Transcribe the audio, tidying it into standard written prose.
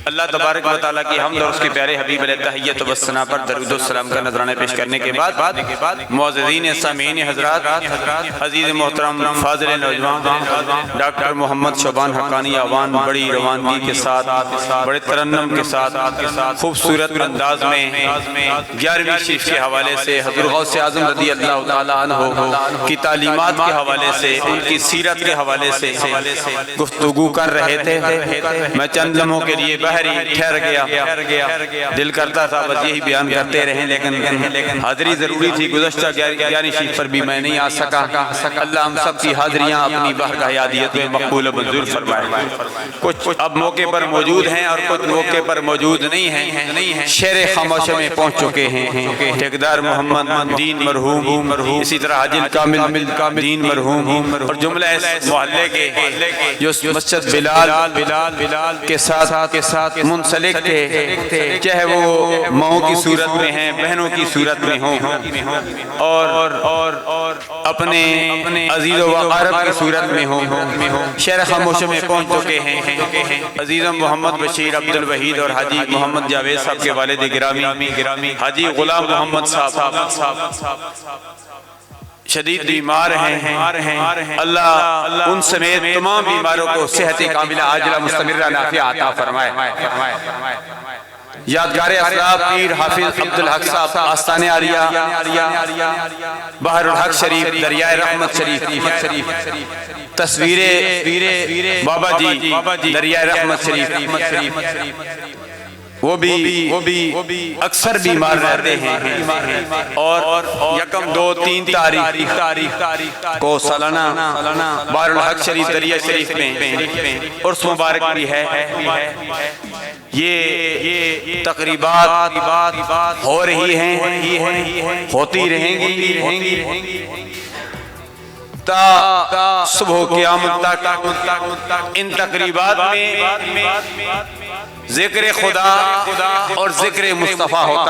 اللہ تبارک و تعالیٰ کی حمد اور اس کے پیارے حبیب علیہ تحیت و ثنا پر درود و سلام کا نذرانہ پیش کرنے کے بعد معززین سامعین حضرات، عزیز محترم فاضل نوجوان ڈاکٹر محمد شعبان حقانی آوان بڑی روانگی کے ساتھ، بڑے ترنم کے ساتھ، خوبصورت انداز میں 11ویں شریف کے حوالے سے حضرت غوث اعظم رضی اللہ تعالیٰ عنہ کی تعلیمات کے حوالے سے، ان کی سیرت کے حوالے سے گفتگو کر رہے تھے۔ میں چند لمحوں کے لیے ٹھہر گیا، دل کرتا تھا بس یہی بیان کرتے رہیں، لیکن حاضری ضروری تھی۔ گزشتہ 11ویں شریف پر بھی میں نہیں آ سکا۔ اللہ ہم سب کی حاضریاں اپنی بارگاہ یادیت میں مقبول و منظور فرمائے۔ کچھ اب موقع پر موجود ہیں اور کچھ موقع پر موجود نہیں ہیں۔ شہر خاموشی میں پہنچ چکے ہیں ٹھیکیدار محمد دین مرحوم، اسی طرح حاجی کامل دین مرحوم، اور جملہ اس محلے کے جو مسجد بلال کے ساتھ منسلک تھے، چاہے وہ ماؤں کی صورت میں ہیں، بہنوں کی صورت میں ہوں، اور اپنے عزیز و اقارب کی صورت میں ہوں، شہر خاموشی میں پہنچ چکے ہیں عزیزم محمد بشیر عبد الوحید اور حاجی محمد جاوید صاحب کے والد گرامی حاجی غلام محمد صاحب شدید بیمار ہیں۔ اللہ ان سمیت تمام بیماروں کو صحت کاملہ عاجلہ مستمرہ نافعہ عطا فرمائے۔ یادگار اسلاف پیر حافظ عبدالحق صاحب آستان عالیہ، بحر الحق شریف، دریائے رحمت شریف، تصویر بابا جی دریائے رحمت شریف، وہ بھی اکثر بیمار رہتے ہیں، اور یکم 2 3 تاریخ کو سالانہ بحر الحق شریف دریا شریف میں عرس مبارک بھی ہے۔ یہ تقریبات ہو رہی ہیں، ہوتی رہیں گی تا صبح قیامت تک۔ ان تقریبات میں ذکر خدا اور ذکر مصطفیٰ ہوتا